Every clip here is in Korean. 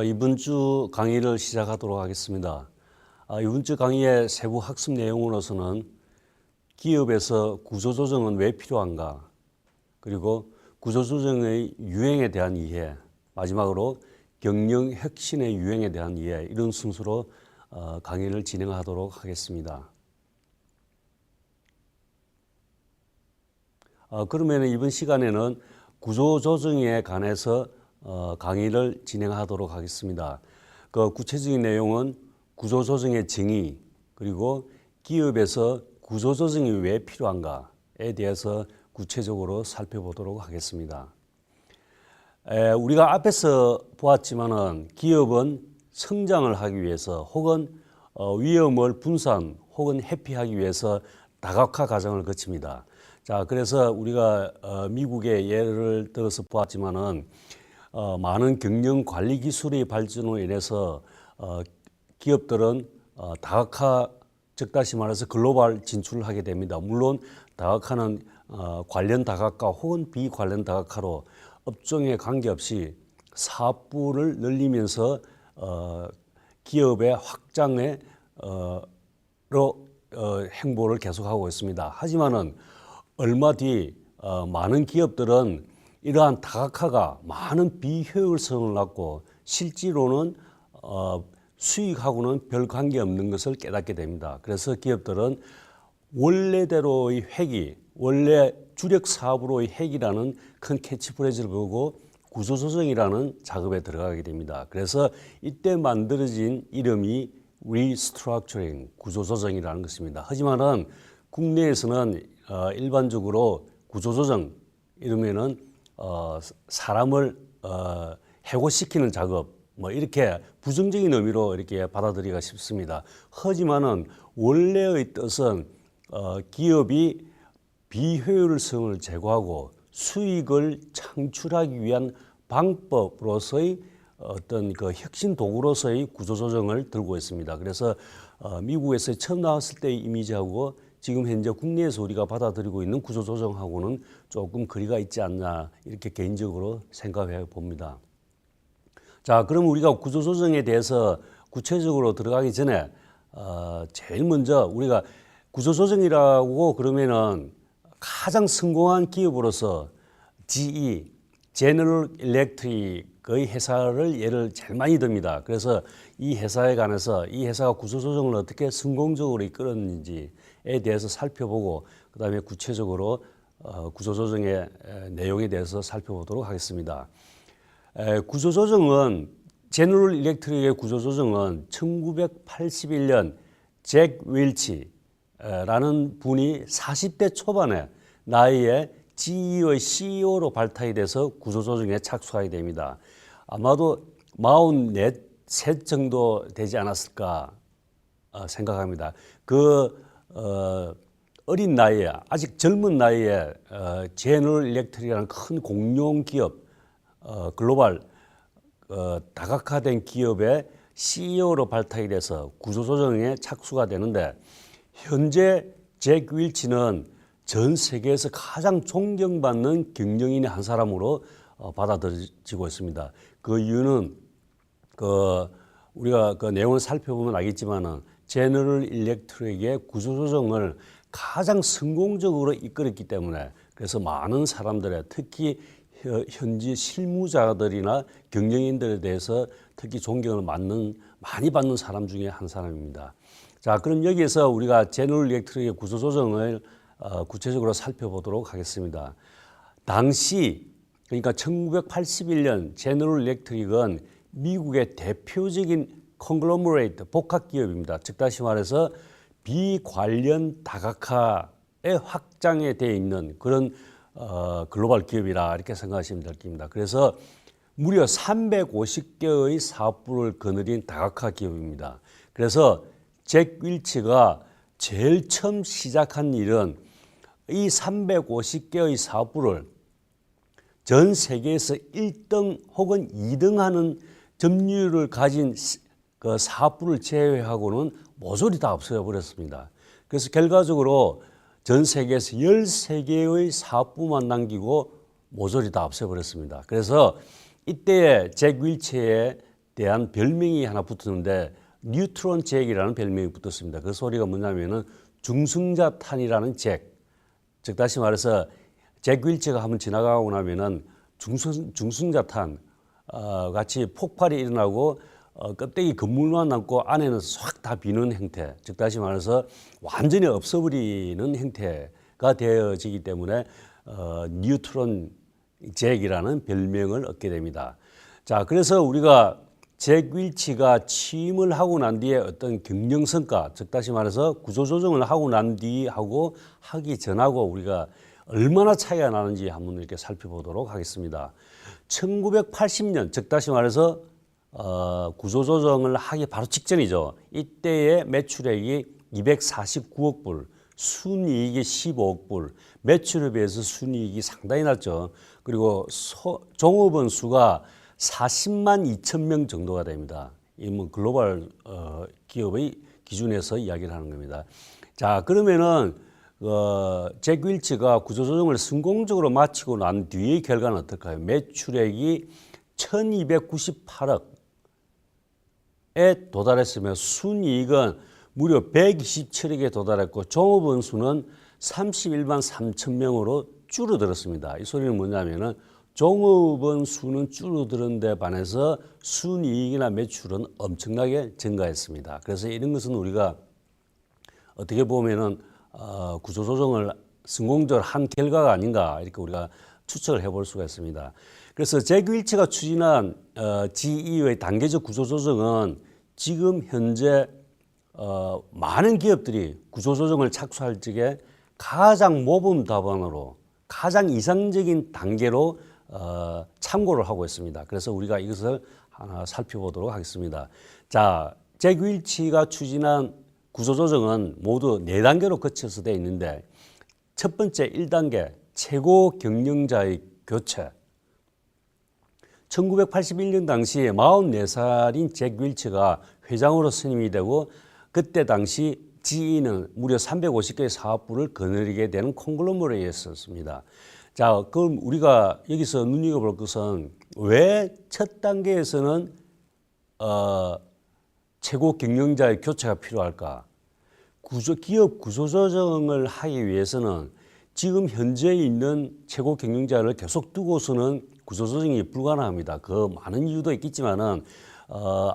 이번 주 강의를 시작하도록 하겠습니다. 이번 주 강의의 세부 학습 내용으로서는 기업에서 구조조정은 왜 필요한가, 그리고 구조조정의 유행에 대한 이해, 마지막으로 경영혁신의 유행에 대한 이해, 이런 순서로 강의를 진행하도록 하겠습니다. 그러면 이번 시간에는 구조조정에 관해서 강의를 진행하도록 하겠습니다. 그 구체적인 내용은 구조조정의 정의, 그리고 기업에서 구조조정이 왜 필요한가에 대해서 구체적으로 살펴보도록 하겠습니다. 우리가 앞에서 보았지만은 기업은 성장을 하기 위해서 혹은 위험을 분산 혹은 회피하기 위해서 다각화 과정을 거칩니다. 자, 그래서 우리가 미국의 예를 들어서 보았지만은 많은 경영 관리 기술의 발전으로 인해서 기업들은 다각화, 즉 다시 말해서 글로벌 진출을 하게 됩니다. 물론 다각화는 관련 다각화 혹은 비관련 다각화로 업종에 관계없이 사업부를 늘리면서 기업의 확장에 행보를 계속하고 있습니다. 하지만은 얼마 뒤 많은 기업들은 이러한 다각화가 많은 비효율성을 낳고 실제로는 수익하고는 별 관계없는 것을 깨닫게 됩니다. 그래서 기업들은 원래대로의 회귀, 원래 주력 사업으로의 회귀라는 큰 캐치프레이즈를 보고 구조조정이라는 작업에 들어가게 됩니다. 그래서 이때 만들어진 이름이 리스트럭처링, 구조조정이라는 것입니다. 하지만은 국내에서는 일반적으로 구조조정 이러면은 사람을 해고시키는 작업, 뭐 이렇게 부정적인 의미로 이렇게 받아들이기가 쉽습니다. 하지만은 원래의 뜻은 기업이 비효율성을 제거하고 수익을 창출하기 위한 방법으로서의 어떤 그 혁신 도구로서의 구조조정을 들고 있습니다. 그래서 미국에서 처음 나왔을 때의 이미지하고 지금 현재 국내에서 우리가 받아들이고 있는 구조조정하고는 조금 거리가 있지 않나, 이렇게 개인적으로 생각해 봅니다. 자, 그럼 우리가 구조조정에 대해서 구체적으로 들어가기 전에 제일 먼저 우리가 구조조정이라고 그러면은 가장 성공한 기업으로서 GE, 제너럴 일렉트릭의 회사를 예를 제일 많이 듭니다. 그래서 이 회사에 관해서 이 회사가 구조조정을 어떻게 성공적으로 이끌었는지에 대해서 살펴보고, 그 다음에 구체적으로 구조조정의 내용에 대해서 살펴보도록 하겠습니다. 구조조정은, 제너럴 일렉트릭의 구조조정은 1981년 잭 윌치라는 분이 40대 초반에 나이에 GE의 CEO로 발탁이 돼서 구조조정에 착수하게 됩니다. 아마도 44 정도 되지 않았을까 생각합니다. 그 어린 나이에, 아직 젊은 나이에 제너럴 일렉트릭이라는 큰 공룡 기업, 글로벌 다각화된 기업의 CEO로 발탁이 돼서 구조조정에 착수가 되는데, 현재 잭 윌치는 전 세계에서 가장 존경받는 경영인의 한 사람으로 받아들여지고 있습니다. 그 이유는 우리가 그 내용을 살펴보면 알겠지만은 제너럴 일렉트릭의 구조조정을 가장 성공적으로 이끌었기 때문에, 그래서 많은 사람들의, 특히 현지 실무자들이나 경영인들에 대해서 특히 존경을 많이 받는 사람 중에 한 사람입니다. 자, 그럼 여기에서 우리가 제너럴 일렉트릭의 구조조정을 구체적으로 살펴보도록 하겠습니다. 당시, 그러니까 1981년 제너럴 일렉트릭은 미국의 대표적인 컨글로머레이트, 복합기업입니다. 즉 다시 말해서 비관련 다각화의 확장에 되어 있는 그런 글로벌 기업이라 이렇게 생각하시면 될 겁니다. 그래서 무려 350개의 사업부를 거느린 다각화 기업입니다. 그래서 잭 윌치가 제일 처음 시작한 일은 이 350개의 사업부를 전 세계에서 1등 혹은 2등 하는 점유율을 가진 그 사업부를 제외하고는 모조리 다 없애어 버렸습니다. 그래서 결과적으로 전 세계에서 13개의 사업부만 남기고 모조리 다 없애버렸습니다. 그래서 이때의 잭 윌치의 대한 별명이 하나 붙었는데 뉴트론 잭이라는 별명이 붙었습니다. 그 소리가 뭐냐면은 중성자탄이라는 잭, 즉 다시 말해서 잭 윌치가 한번 지나가고 나면은 중성자탄 같이 폭발이 일어나고 껍데기 그물만 남고 안에는 싹 다 비는 형태, 즉 다시 말해서 완전히 없어버리는 형태가 되어지기 때문에 뉴트론 잭이라는 별명을 얻게 됩니다. 자, 그래서 우리가 잭 윌치가 취임을 하고 난 뒤에 어떤 경영성과, 즉 다시 말해서 구조조정을 하고 난 뒤하고 하기 전하고 우리가 얼마나 차이가 나는지 한번 이렇게 살펴보도록 하겠습니다. 1980년, 즉 다시 말해서 구조조정을 하기 바로 직전이죠. 이때의 매출액이 249억 불, 순이익이 15억 불, 매출에 비해서 순이익이 상당히 낮죠. 그리고 종업원 수가 40만 2천 명 정도가 됩니다. 이 뭐 글로벌 기업의 기준에서 이야기를 하는 겁니다. 자, 그러면은 잭 윌치가 구조조정을 성공적으로 마치고 난 뒤의 결과는 어떨까요? 매출액이 1298억에 도달했으며 순이익은 무려 127억에 도달했고 종업원 수는 31만 3천 명으로 줄어들었습니다. 이 소리는 뭐냐면은 종업원 수는 줄어드는 데 반해서 순이익이나 매출은 엄청나게 증가했습니다. 그래서 이런 것은 우리가 어떻게 보면은 구조조정을 성공적으로 한 결과가 아닌가 이렇게 우리가 추측을 해볼 수가 있습니다. 그래서 잭 윌치가 추진한 GE의 단계적 구조조정은 지금 현재 많은 기업들이 구조조정을 착수할 적에 가장 모범 답안으로 가장 이상적인 단계로 참고를 하고 있습니다. 그래서 우리가 이것을 하나 살펴보도록 하겠습니다. 자, 잭 윌치가 추진한 구조조정은 모두 4단계로 거쳐서 되어 있는데 첫 번째 1단계 최고 경영자의 교체. 1981년 당시에 44살인 잭 윌치가 회장으로 선임이 되고 그때 당시 GE는 무려 350개의 사업부를 거느리게 되는 콩글로머레이트였습니다. 자, 그럼 우리가 여기서 눈여겨볼 것은 왜 첫 단계에서는 최고 경영자의 교체가 필요할까? 기업 구조조정을 하기 위해서는 지금 현재 있는 최고 경영자를 계속 두고서는 구조조정이 불가능합니다. 그 많은 이유도 있겠지만은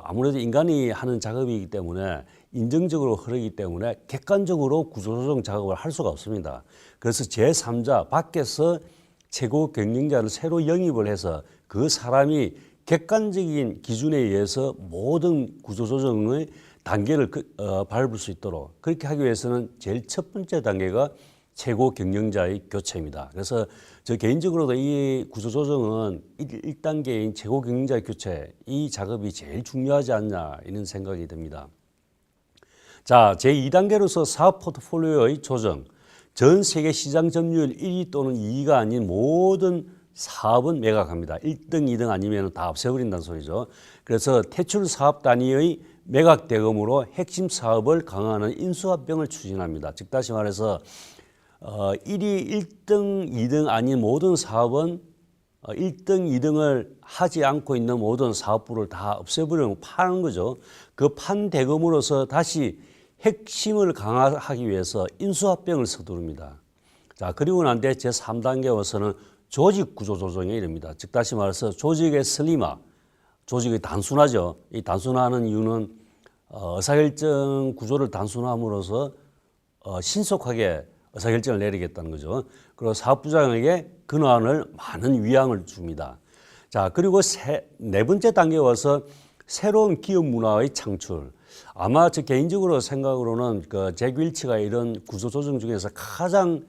아무래도 인간이 하는 작업이기 때문에 인정적으로 흐르기 때문에 객관적으로 구조조정 작업을 할 수가 없습니다. 그래서 제3자 밖에서 최고 경영자를 새로 영입을 해서 그 사람이 객관적인 기준에 의해서 모든 구조조정의 단계를 밟을 수 있도록 그렇게 하기 위해서는 제일 첫 번째 단계가 최고 경영자의 교체입니다. 그래서 저 개인적으로도 이 구조조정은 1단계인 최고 경영자의 교체 이 작업이 제일 중요하지 않냐 이런 생각이 듭니다. 자, 제2단계로서 사업 포트폴리오의 조정. 전 세계 시장 점유율 1위 또는 2위가 아닌 모든 사업은 매각합니다. 1등, 2등 아니면 다 없애버린다는 소리죠. 그래서 퇴출 사업 단위의 매각 대금으로 핵심 사업을 강화하는 인수합병을 추진합니다. 즉 다시 말해서 1위, 1등, 2등 아닌 모든 사업은 1등, 2등을 하지 않고 있는 모든 사업부를 다 없애버리고 파는 거죠. 그 판 대금으로서 다시 핵심을 강화하기 위해서 인수합병을 서두릅니다. 자, 그리고 난 뒤에 제3단계 와서는 조직 구조 조정에 이릅니다. 즉 다시 말해서 조직의 슬림화, 조직이 단순하죠. 이 단순화하는 이유는 의사결정 구조를 단순함으로써 신속하게 의사결정을 내리겠다는 거죠. 그리고 사업부장에게 근한을 많은 위앙을 줍니다. 자, 그리고 네 번째 단계에 와서 새로운 기업 문화의 창출. 아마 저 개인적으로 생각으로는 잭 윌치가 이런 구조 조정 중에서 가장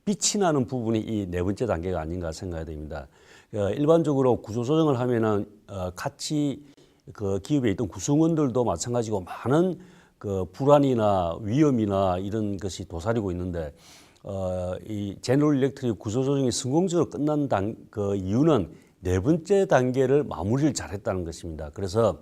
빛이 나는 부분이 이 네 번째 단계가 아닌가 생각이 됩니다. 일반적으로 구조 조정을 하면은 같이 그 기업에 있던 구성원들도 마찬가지고 많은 그 불안이나 위험이나 이런 것이 도사리고 있는데 이 제너럴 일렉트릭 구조 조정이 성공적으로 끝난 그 이유는 네 번째 단계를 마무리를 잘했다는 것입니다. 그래서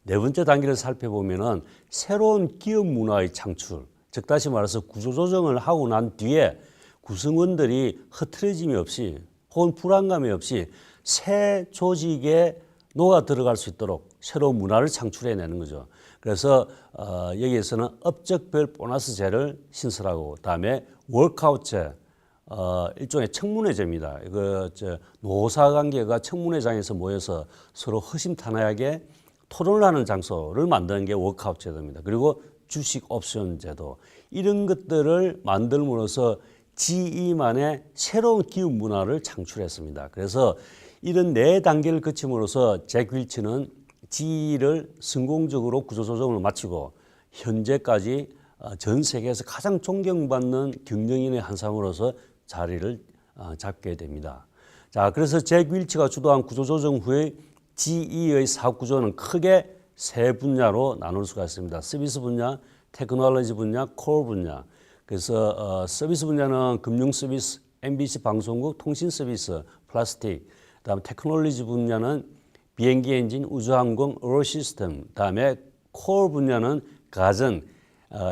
네 번째 단계를 살펴보면은 새로운 기업 문화의 창출, 즉 다시 말해서 구조조정을 하고 난 뒤에 구성원들이 흐트러짐이 없이 혹은 불안감이 없이 새 조직의 녹아 들어갈 수 있도록 새로운 문화를 창출해내는 거죠. 그래서 여기에서는 업적별 보너스제를 신설하고 그다음에 워크아웃제 일종의 청문회제입니다. 노사관계가 청문회장에서 모여서 서로 허심탄회하게 토론을 하는 장소를 만드는 게 워크아웃 제도입니다. 그리고 주식 옵션 제도 이런 것들을 만들므로써 GE만의 새로운 기업 문화를 창출했습니다. 그래서 이런 4단계를 거침으로써 잭 윌치는 GE를 성공적으로 구조조정을 마치고 현재까지 전 세계에서 가장 존경받는 경영인의 한 사람으로서 자리를 잡게 됩니다. 자, 그래서 잭 윌치가 주도한 구조조정 후에 GE의 사업 구조는 크게 3분야로 나눌 수가 있습니다. 서비스 분야, 테크놀로지 분야, 코어 분야. 그래서 서비스 분야는 금융 서비스, MBC 방송국, 통신 서비스, 플라스틱. 그다음 테크놀로지 분야는 비행기 엔진, 우주항공, 에어 시스템. 그다음에 코어 분야는 가전,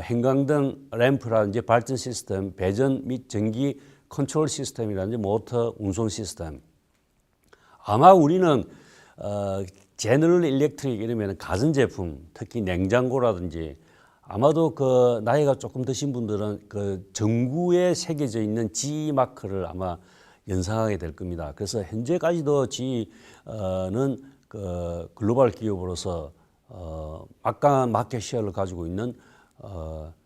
형광등, 램프라든지 발전 시스템, 배전 및 전기 컨트롤 시스템이라든지 모터 운송 시스템. 아마 우리는 제너럴 일렉트릭 이러면 가전제품, 특히 냉장고라든지 아마도 그 나이가 조금 드신 분들은 그 전구에 새겨져 있는 GE 마크를 아마 연상하게 될 겁니다. 그래서 현재까지도 GE는 그 글로벌 기업으로서 막강한 마켓 시어를 가지고 있는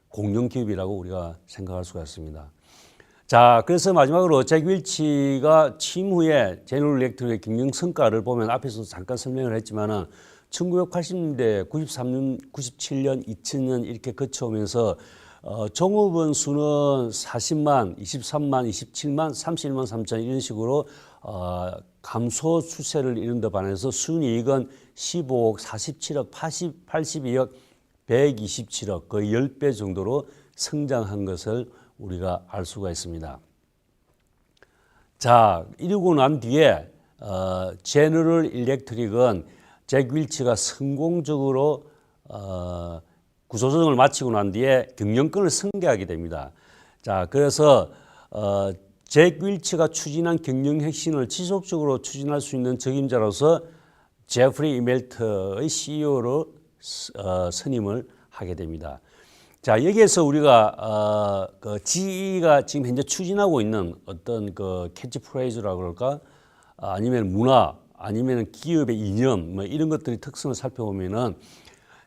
공룡 기업이라고 우리가 생각할 수가 있습니다. 자, 그래서 마지막으로 잭 윌치가 취임 후에 제너럴 일렉트릭의 경영 성과를 보면 앞에서 잠깐 설명을 했지만은 1980년대, 93년, 97년, 2000년 이렇게 거쳐오면서 종업원 수는 40만, 23만, 27만, 31만 3천 이런 식으로 감소 추세를 이룬 데 반해서 순이익은 15억, 47억, 82억, 127억 거의 10배 정도로 성장한 것을 우리가 알 수가 있습니다. 자, 이러고 난 뒤에 제너럴 일렉트릭은 잭 윌치가 성공적으로 구조조정을 마치고 난 뒤에 경영권을 승계하게 됩니다. 자, 그래서 잭 윌치가 추진한 경영 혁신을 지속적으로 추진할 수 있는 적임자로서 제프리 이멜트의 CEO로 선임을 하게 됩니다. 자, 여기에서 우리가 그 GE가 지금 현재 추진하고 있는 어떤 그 캐치프레이즈라고 그럴까, 아니면 문화, 아니면 기업의 이념, 뭐 이런 것들의 특성을 살펴보면은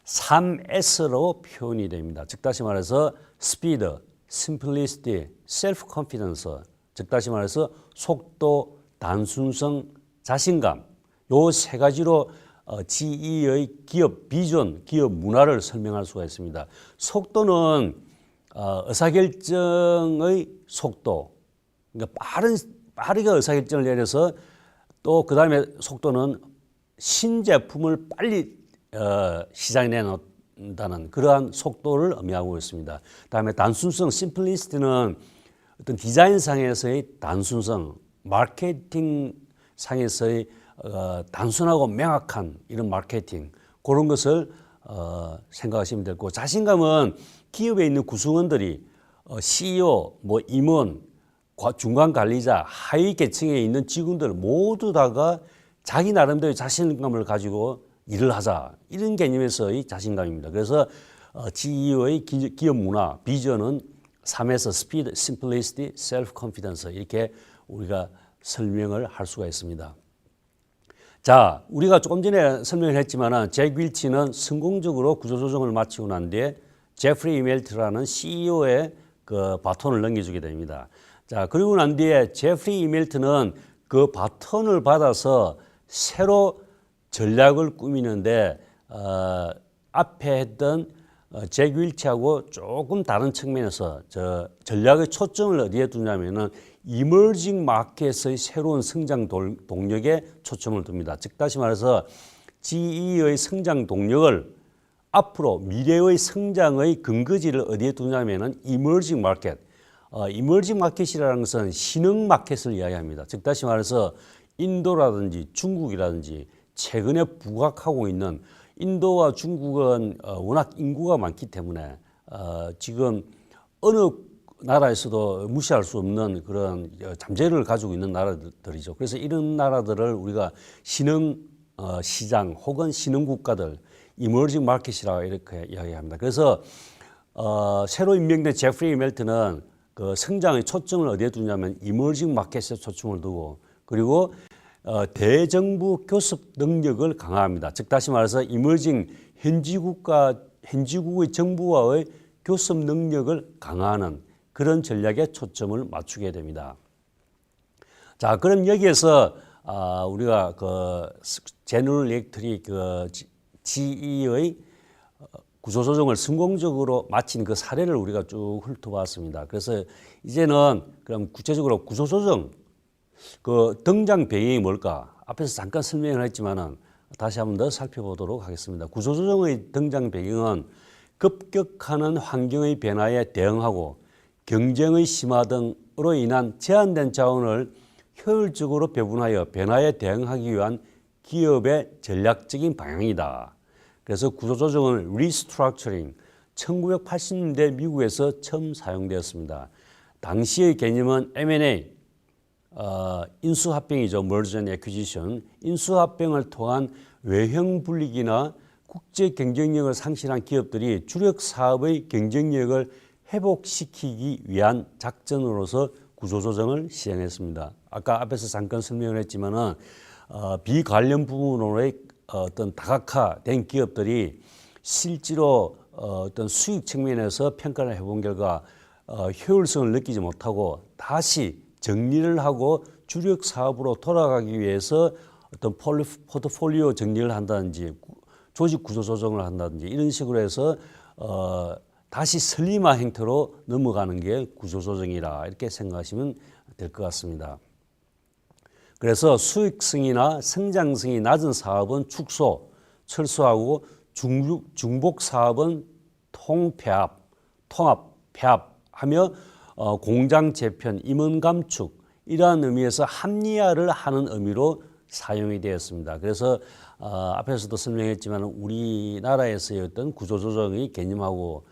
3S로 표현이 됩니다. 즉 다시 말해서 스피드, 심플리시티, 셀프 컨피던스, 즉 다시 말해서 속도, 단순성, 자신감, 요 3가지로 GE의 기업 비전, 기업 문화를 설명할 수가 있습니다. 속도는 의사결정의 속도, 그러니까 빠르게 의사결정을 내려서 또 그 다음에 속도는 신제품을 빨리 시장에 내놓는다는 그러한 속도를 의미하고 있습니다. 다음에 단순성, 심플리시티는 어떤 디자인상에서의 단순성, 마케팅 상에서의 단순하고 명확한 이런 마케팅, 그런 것을 생각하시면 되고, 자신감은 기업에 있는 구성원들이 CEO, 뭐 임원, 중간 관리자, 하위 계층에 있는 직원들 모두 다가 자기 나름대로 자신감을 가지고 일을 하자, 이런 개념에서의 자신감입니다. 그래서 GEO의 기업 문화, 비전은 3에서 스피드, 심플리시티, 셀프 컨피던스 이렇게 우리가 설명을 할 수가 있습니다. 자, 우리가 조금 전에 설명을 했지만 잭 윌치는 성공적으로 구조조정을 마치고 난 뒤에 제프리 이멜트라는 CEO의 그 바톤을 넘겨주게 됩니다. 자, 그리고 난 뒤에 제프리 이멜트는 그 바톤을 받아서 새로 전략을 꾸미는데 앞에 했던 잭 윌치하고 조금 다른 측면에서 저 전략의 초점을 어디에 두냐면은 이머징 마켓의 새로운 성장 동력에 초점을 둡니다. 즉 다시 말해서 GE의 성장 동력을 앞으로 미래의 성장의 근거지를 어디에 두냐면은 이머징 마켓. 이머징 마켓이라는 것은 신흥 마켓을 이야기합니다. 즉 다시 말해서 인도라든지 중국이라든지 최근에 부각하고 있는, 인도와 중국은 워낙 인구가 많기 때문에 지금 어느 나라에서도 무시할 수 없는 그런 잠재력을 가지고 있는 나라들이죠. 그래서 이런 나라들을 우리가 신흥 시장 혹은 신흥 국가들, 이머징 마켓이라고 이렇게 이야기합니다. 그래서 새로 임명된 제프리 멜튼은 그 성장의 초점을 어디에 두냐면 이머징 마켓에 초점을 두고, 그리고 대정부 교섭 능력을 강화합니다. 즉 다시 말해서 이머징 현지국의 정부와의 교섭 능력을 강화하는 그런 전략에 초점을 맞추게 됩니다. 자, 그럼 여기에서 우리가 그 제너럴 일렉트릭 GE의 구조조정을 성공적으로 마친 그 사례를 우리가 쭉 훑어봤습니다. 그래서 이제는 그럼 구체적으로 구조조정 그 등장 배경이 뭘까? 앞에서 잠깐 설명을 했지만은 다시 한번 더 살펴보도록 하겠습니다. 구조조정의 등장 배경은 급격하는 환경의 변화에 대응하고 경쟁의 심화 등으로 인한 제한된 자원을 효율적으로 배분하여 변화에 대응하기 위한 기업의 전략적인 방향이다. 그래서 구조조정은 리스트럭처링, 1980년대 미국에서 처음 사용되었습니다. 당시의 개념은 M&A, 인수합병이죠. Merger and Acquisition. 인수합병을 통한 외형 분리기나 국제 경쟁력을 상실한 기업들이 주력 사업의 경쟁력을 회복시키기 위한 작전으로서 구조조정을 시행했습니다. 아까 앞에서 잠깐 설명을 했지만은 비관련 부분으로의 어떤 다각화된 기업들이 실제로 어떤 수익 측면에서 평가를 해본 결과 효율성을 느끼지 못하고 다시 정리를 하고 주력 사업으로 돌아가기 위해서 어떤 포트폴리오 정리를 한다든지 조직 구조 조정을 한다든지 이런 식으로 해서 다시 슬림화 형태로 넘어가는 게 구조 조정이라 이렇게 생각하시면 될 것 같습니다. 그래서 수익성이나 성장성이 낮은 사업은 축소, 철수하고 중복 사업은 통합, 폐합하며 공장 재편, 임원 감축 이러한 의미에서 합리화를 하는 의미로 사용이 되었습니다. 그래서 앞에서도 설명했지만 우리나라에서의 어떤 구조조정의 개념하고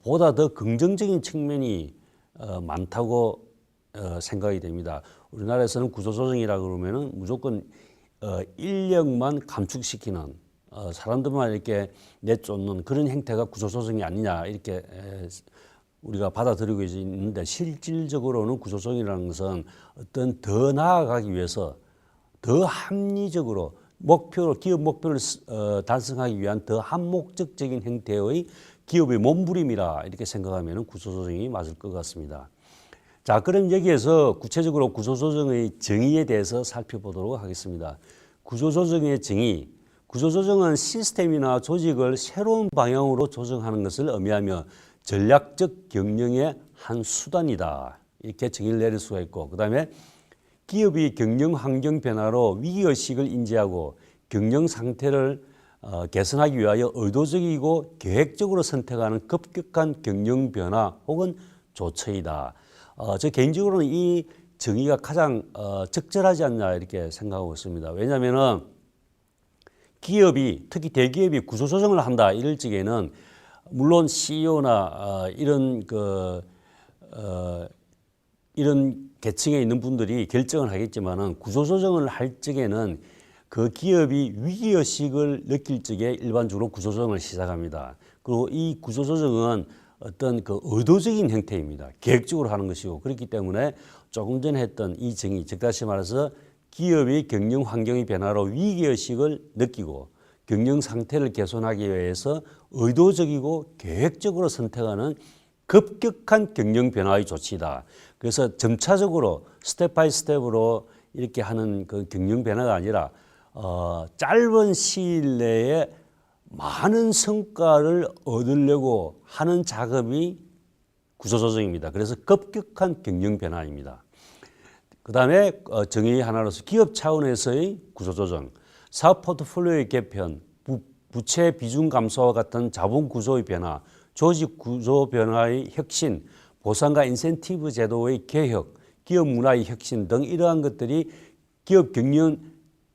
보다 더 긍정적인 측면이 많다고 생각이 됩니다. 우리나라에서는 구조조정이라 그러면은 무조건 인력만 감축시키는 사람들만 이렇게 내쫓는 그런 형태가 구조조정이 아니냐 이렇게 우리가 받아들이고 있는데 실질적으로는 구조조정이라는 것은 어떤 더 나아가기 위해서 더 합리적으로 기업 목표를 달성하기 위한 더 한목적적인 형태의 기업의 몸부림이라 이렇게 생각하면 구조조정이 맞을 것 같습니다. 자, 그럼 여기에서 구체적으로 구조조정의 정의에 대해서 살펴보도록 하겠습니다. 구조조정의 정의, 구조조정은 시스템이나 조직을 새로운 방향으로 조정하는 것을 의미하며 전략적 경영의 한 수단이다. 이렇게 정의를 내릴 수가 있고, 그 다음에 기업이 경영 환경 변화로 위기의식을 인지하고 경영 상태를 개선하기 위하여 의도적이고 계획적으로 선택하는 급격한 경영 변화 혹은 조처이다. 저 개인적으로는 이 정의가 가장 적절하지 않나 이렇게 생각하고 있습니다. 왜냐하면은 기업이 특히 대기업이 구조조정을 한다 이럴 적에는 물론 CEO나 이런 계층에 있는 분들이 결정을 하겠지만은 구조조정을 할 적에는 그 기업이 위기의식을 느낄 적에 일반적으로 구조조정을 시작합니다. 그리고 이 구조조정은 어떤 그 의도적인 형태입니다. 계획적으로 하는 것이고 그렇기 때문에 조금 전에 했던 이 정의, 즉 다시 말해서 기업이 경영 환경의 변화로 위기의식을 느끼고 경영 상태를 개선하기 위해서 의도적이고 계획적으로 선택하는 급격한 경영 변화의 조치다. 그래서 점차적으로 스텝 바이 스텝으로 이렇게 하는 그 경영 변화가 아니라 짧은 시일 내에 많은 성과를 얻으려고 하는 작업이 구조조정입니다. 그래서 급격한 경영 변화입니다. 그 다음에 정의 하나로서 기업 차원에서의 구조조정, 사업 포트폴리오의 개편, 부채 비중 감소와 같은 자본 구조의 변화, 조직 구조 변화의 혁신, 보상과 인센티브 제도의 개혁, 기업 문화의 혁신 등 이러한 것들이 기업 경영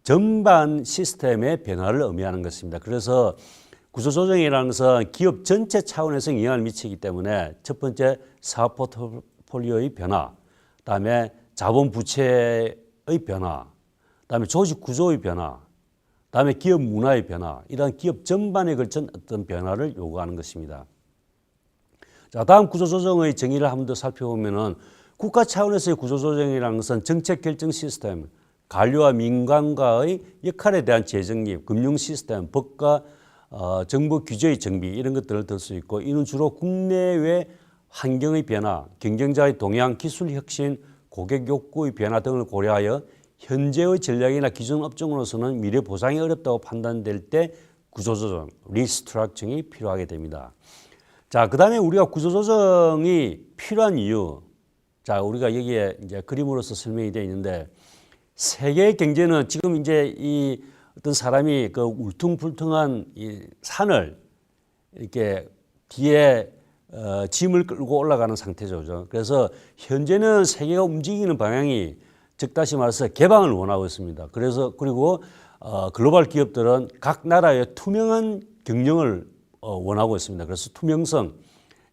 전반 시스템의 변화를 의미하는 것입니다. 그래서 구조조정이라는 것은 기업 전체 차원에서 영향을 미치기 때문에 첫 번째 사업 포트폴리오의 변화, 그다음에 자본 부채의 변화, 그다음에 조직 구조의 변화, 다음에 기업 문화의 변화, 이러한 기업 전반에 걸친 어떤 변화를 요구하는 것입니다. 자, 다음 구조조정의 정의를 한 번 더 살펴보면은 국가 차원에서의 구조조정이라는 것은 정책 결정 시스템, 관료와 민간과의 역할에 대한 재정립, 금융 시스템, 법과 정부 규제의 정비 이런 것들을 들 수 있고, 이는 주로 국내외 환경의 변화, 경쟁자의 동향, 기술 혁신, 고객 욕구의 변화 등을 고려하여 현재의 전략이나 기존 업종으로서는 미래 보상이 어렵다고 판단될 때 구조조정, 리스트럭처링이 필요하게 됩니다. 자, 그 다음에 우리가 구조조정이 필요한 이유. 자, 우리가 여기에 이제 그림으로서 설명이 되어 있는데, 세계 경제는 지금 이제 이 어떤 사람이 그 울퉁불퉁한 이 산을 이렇게 뒤에 짐을 끌고 올라가는 상태죠. 그래서 현재는 세계가 움직이는 방향이 즉 다시 말해서 개방을 원하고 있습니다. 그래서 그리고 글로벌 기업들은 각 나라의 투명한 경영을 원하고 있습니다. 그래서 투명성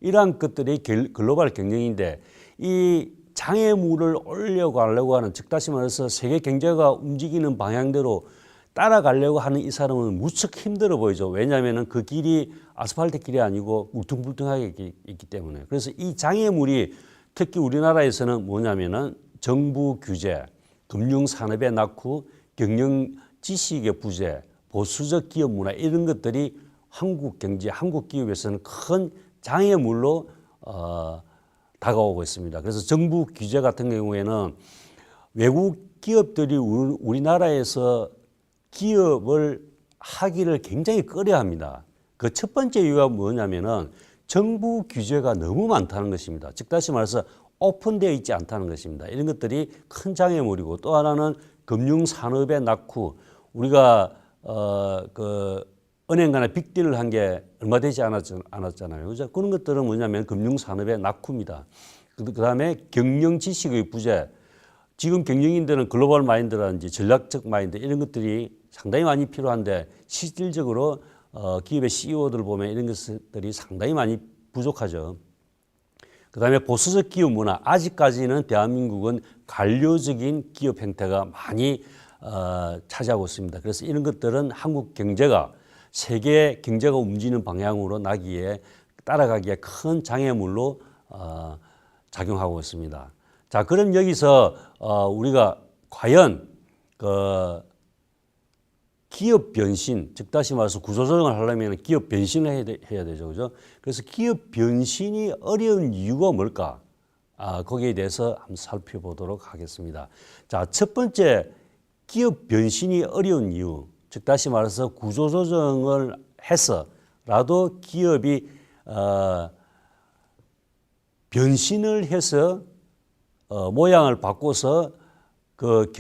이러한 것들이 글로벌 경영인데, 이 장애물을 올려가려고 하는 즉 다시 말해서 세계 경제가 움직이는 방향대로 따라가려고 하는 이 사람은 무척 힘들어 보이죠. 왜냐하면 그 길이 아스팔트 길이 아니고 울퉁불퉁하게 있기 때문에. 그래서 이 장애물이 특히 우리나라에서는 뭐냐면은 정부 규제, 금융산업의 낙후, 경영 지식의 부재, 보수적 기업 문화 이런 것들이 한국 경제, 한국 기업에서는 큰 장애물로 다가오고 있습니다. 그래서 정부 규제 같은 경우에는 외국 기업들이 우리나라에서 기업을 하기를 굉장히 꺼려합니다. 그 첫 번째 이유가 뭐냐면은 정부 규제가 너무 많다는 것입니다. 즉 다시 말해서 오픈되어 있지 않다는 것입니다. 이런 것들이 큰 장애물이고, 또 하나는 금융산업의 낙후. 우리가 그 은행 간에 빅딜을 한 게 얼마 되지 않았잖아요. 그죠? 그런 것들은 뭐냐면 금융산업의 낙후입니다. 그 다음에 경영 지식의 부재. 지금 경영인들은 글로벌 마인드라든지 전략적 마인드 이런 것들이 상당히 많이 필요한데, 실질적으로 기업의 CEO들 보면 이런 것들이 상당히 많이 부족하죠. 그 다음에 보수적 기업 문화. 아직까지는 대한민국은 관료적인 기업 형태가 많이 차지하고 있습니다. 그래서 이런 것들은 한국 경제가 세계 경제가 움직이는 방향으로 따라가기에 큰 장애물로 작용하고 있습니다. 자, 그럼 여기서 우리가 과연 그 기업 변신, 즉 다시 말해서 구조조정을 하려면 기업 변신을 해야 되죠. 그죠? 그래서 기업 변신이 어려운 이유가 뭘까? 거기에 대해서 한번 살펴보도록 하겠습니다. 자, 첫 번째, 기업 변신이 어려운 이유. 즉 다시 말해서 구조조정을 해서라도 기업이 변신을 해서 모양을 바꿔서 그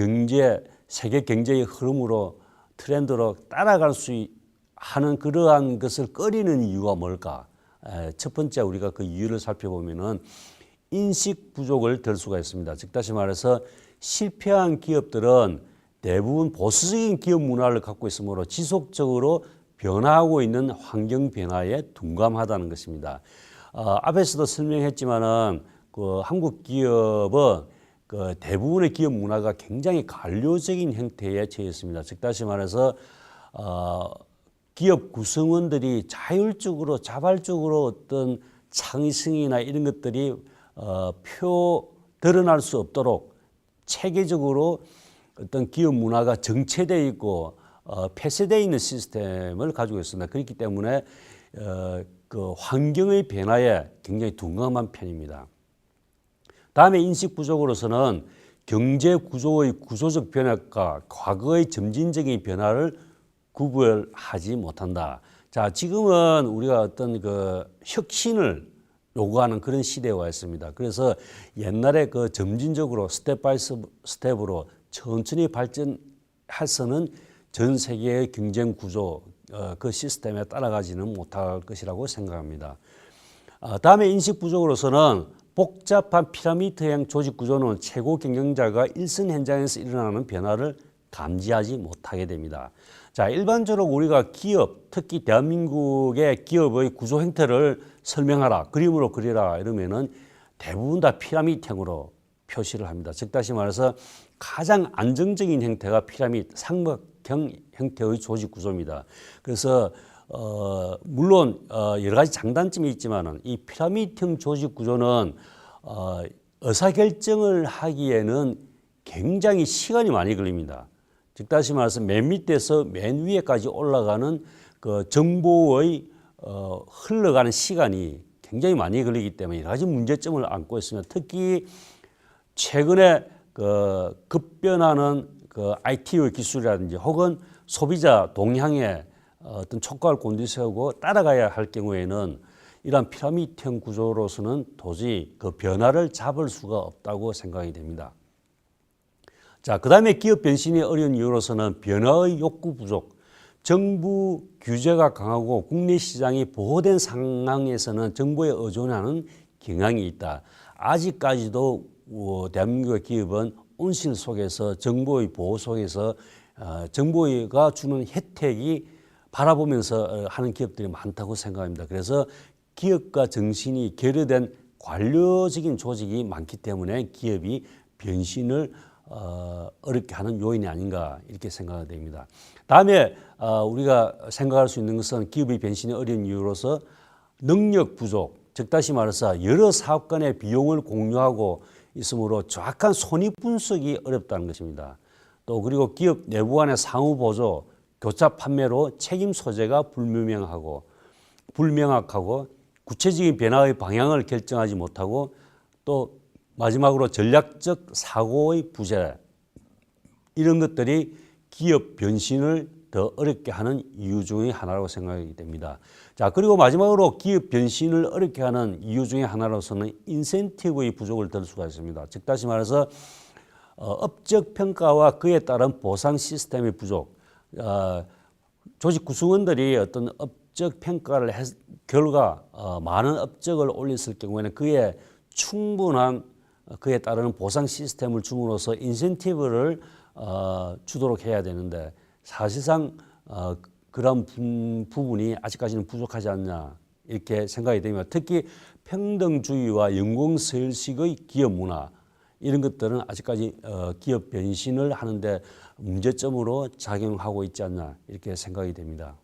세계 경제의 흐름으로 트렌드로 따라갈 수 하는 그러한 것을 꺼리는 이유가 뭘까? 첫 번째 우리가 그 이유를 살펴보면은 인식 부족을 들 수가 있습니다. 즉 다시 말해서 실패한 기업들은 대부분 보수적인 기업 문화를 갖고 있으므로 지속적으로 변화하고 있는 환경 변화에 둔감하다는 것입니다. 앞에서도 설명했지만은 그 한국 기업은 그 대부분의 기업 문화가 굉장히 관료적인 형태에 처해 있습니다. 즉 다시 말해서 기업 구성원들이 자율적으로 자발적으로 어떤 창의성이나 이런 것들이 드러날 수 없도록 체계적으로 어떤 기업 문화가 정체되어 있고 폐쇄되어 있는 시스템을 가지고 있습니다. 그렇기 때문에 그 환경의 변화에 굉장히 둔감한 편입니다. 다음에 인식 부족으로서는 경제 구조의 구조적 변화과 과거의 점진적인 변화를 구별하지 못한다. 자, 지금은 우리가 어떤 그 혁신을 요구하는 그런 시대에 와 있습니다. 그래서 옛날에 그 점진적으로 스텝 바이 스텝으로 천천히 발전해서는 전 세계의 경쟁 구조 그 시스템에 따라가지는 못할 것이라고 생각합니다. 다음에 인식 부족으로서는 복잡한 피라미드형 조직 구조는 최고 경영자가 일선 현장에서 일어나는 변화를 감지하지 못하게 됩니다. 자, 일반적으로 우리가 기업, 특히 대한민국의 기업의 구조 형태를 설명하라, 그림으로 그리라 이러면은 대부분 다 피라미드형으로 표시를 합니다. 즉 다시 말해서 가장 안정적인 형태가 피라미드 삼각형 형태의 조직 구조입니다. 그래서 물론 여러 가지 장단점이 있지만은 이 피라미드형 조직 구조는 의사결정을 하기에는 굉장히 시간이 많이 걸립니다. 즉 다시 말해서 맨 밑에서 맨 위에까지 올라가는 그 정보의 흘러가는 시간이 굉장히 많이 걸리기 때문에 여러 가지 문제점을 안고 있습니다. 특히 최근에 그 급변하는 그 IT의 기술이라든지 혹은 소비자 동향에 어떤 촉각을 곤두세우고 따라가야 할 경우에는 이러한 피라미드형 구조로서는 도저히 그 변화를 잡을 수가 없다고 생각이 됩니다. 자, 그 다음에 기업 변신이 어려운 이유로서는 변화의 욕구 부족, 정부 규제가 강하고 국내 시장이 보호된 상황에서는 정부에 의존하는 경향이 있다. 아직까지도 대한민국의 기업은 온실 속에서 정부의 보호 속에서 정부가 주는 혜택이 바라보면서 하는 기업들이 많다고 생각합니다. 그래서 기업과 정신이 결여된 관료적인 조직이 많기 때문에 기업이 변신을 어렵게 하는 요인이 아닌가 이렇게 생각이 됩니다. 다음에 우리가 생각할 수 있는 것은 기업의 변신이 어려운 이유로서 능력 부족, 즉 다시 말해서 여러 사업 간의 비용을 공유하고 있으므로 정확한 손익 분석이 어렵다는 것입니다. 또 그리고 기업 내부 간의 상호 보조, 교차 판매로 책임 소재가 불명확하고 구체적인 변화의 방향을 결정하지 못하고 또 마지막으로 전략적 사고의 부재, 이런 것들이 기업 변신을 더 어렵게 하는 이유 중의 하나라고 생각이 됩니다. 자, 그리고 마지막으로 기업 변신을 어렵게 하는 이유 중의 하나로서는 인센티브의 부족을 들 수가 있습니다. 즉 다시 말해서 업적 평가와 그에 따른 보상 시스템의 부족, 조직 구성원들이 어떤 업적 평가를 결과 많은 업적을 올렸을 경우에는 그에 충분한 그에 따르는 보상 시스템을 줌으로써 인센티브를 주도록 해야 되는데 사실상 그런 부분이 아직까지는 부족하지 않나 이렇게 생각이 됩니다. 특히 평등주의와 연공서열식의 기업 문화, 이런 것들은 아직까지 기업 변신을 하는데 문제점으로 작용하고 있지 않나 이렇게 생각이 됩니다.